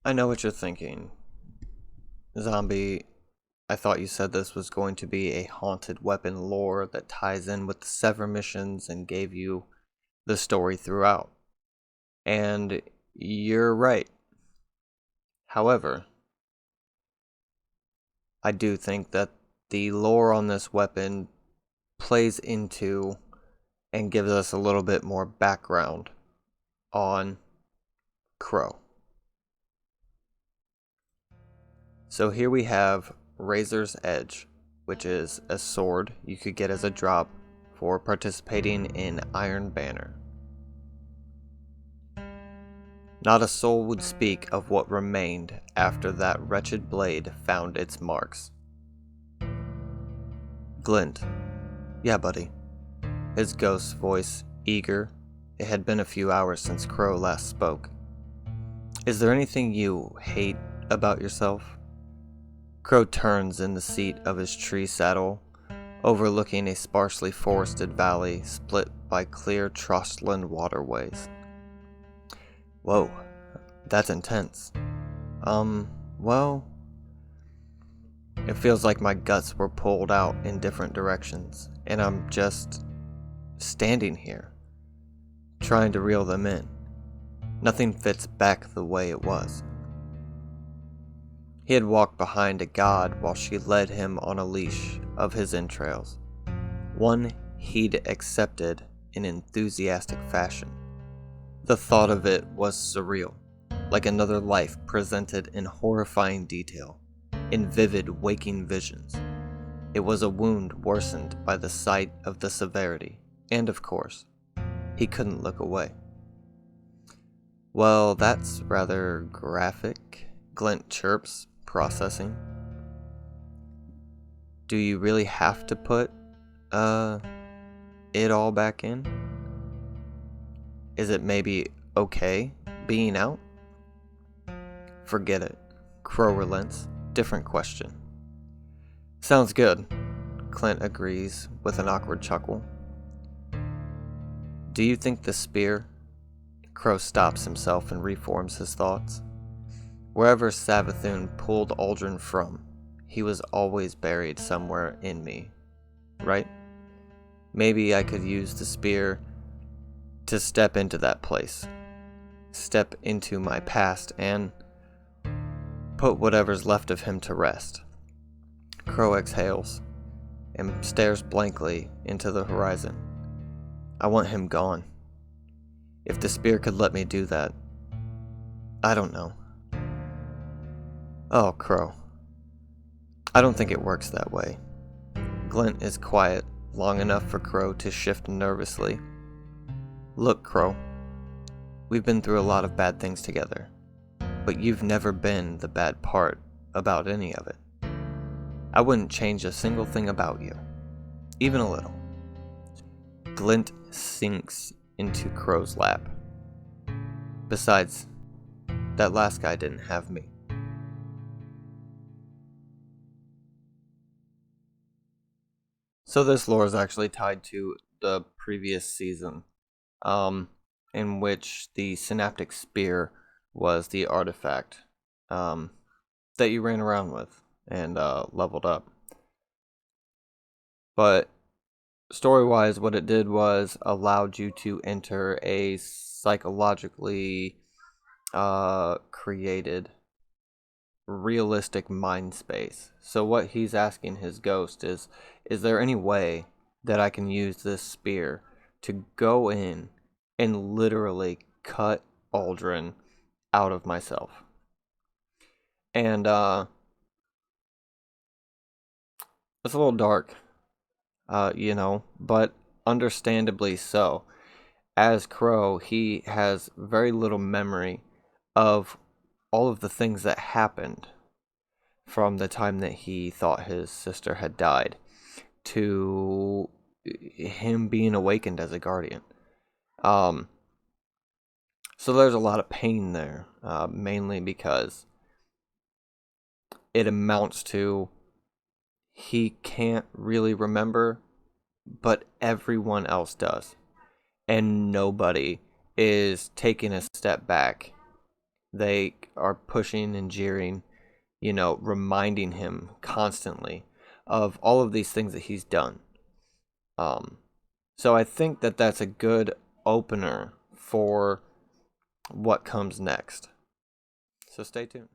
I know what you're thinking. Zombie, I thought you said this was going to be a haunted weapon lore that ties in with the Sever missions and gave you the story throughout. And you're right. However, I do think that the lore on this weapon plays into and gives us a little bit more background on Crow. So here we have Razor's Edge, which is a sword you could get as a drop for participating in Iron Banner. Not a soul would speak of what remained after that wretched blade found its marks. Glint. Yeah, buddy. His ghost's voice, eager. It had been a few hours since Crow last spoke. Is there anything you hate about yourself? Crow turns in the seat of his tree saddle, overlooking a sparsely forested valley split by clear Trostland waterways. Whoa, that's intense. Well, it feels like my guts were pulled out in different directions, and I'm just standing here, trying to reel them in. Nothing fits back the way it was. He had walked behind a god while she led him on a leash of his entrails, one he'd accepted in enthusiastic fashion. The thought of it was surreal, like another life presented in horrifying detail, in vivid waking visions. It was a wound worsened by the sight of the severity, and of course, he couldn't look away. Well, that's rather graphic, Glint chirps, processing. Do you really have to put, it all back in? Is it maybe okay being out? Forget it. Crow relents. Different question. Sounds good, Clint agrees with an awkward chuckle. Do you think the spear? Crow stops himself and reforms his thoughts. Wherever Savathun pulled Aldrin from, he was always buried somewhere in me, right? Maybe I could use the spear to step into that place, step into my past, and put whatever's left of him to rest. Crow exhales and stares blankly into the horizon. I want him gone. If the spear could let me do that, I don't know. Oh, Crow. I don't think it works that way. Glint is quiet long enough for Crow to shift nervously. Look, Crow. We've been through a lot of bad things together, but you've never been the bad part about any of it. I wouldn't change a single thing about you, even a little. Glint sinks into Crow's lap. Besides, that last guy didn't have me. So this lore is actually tied to the previous season, in which the synaptic spear was the artifact that you ran around with and leveled up. But story-wise, what it did was allowed you to enter a psychologically created realistic mind space. So what he's asking his ghost is there any way that I can use this spear to go in and literally cut Aldrin out of myself? And it's a little dark, but understandably so. As Crow, he has very little memory of all of the things that happened from the time that he thought his sister had died to him being awakened as a guardian. So there's a lot of pain there, mainly because it amounts to he can't really remember, but everyone else does. And nobody is taking a step back They are pushing and jeering, reminding him constantly of all of these things that he's done. So I think that that's a good opener for what comes next. So stay tuned.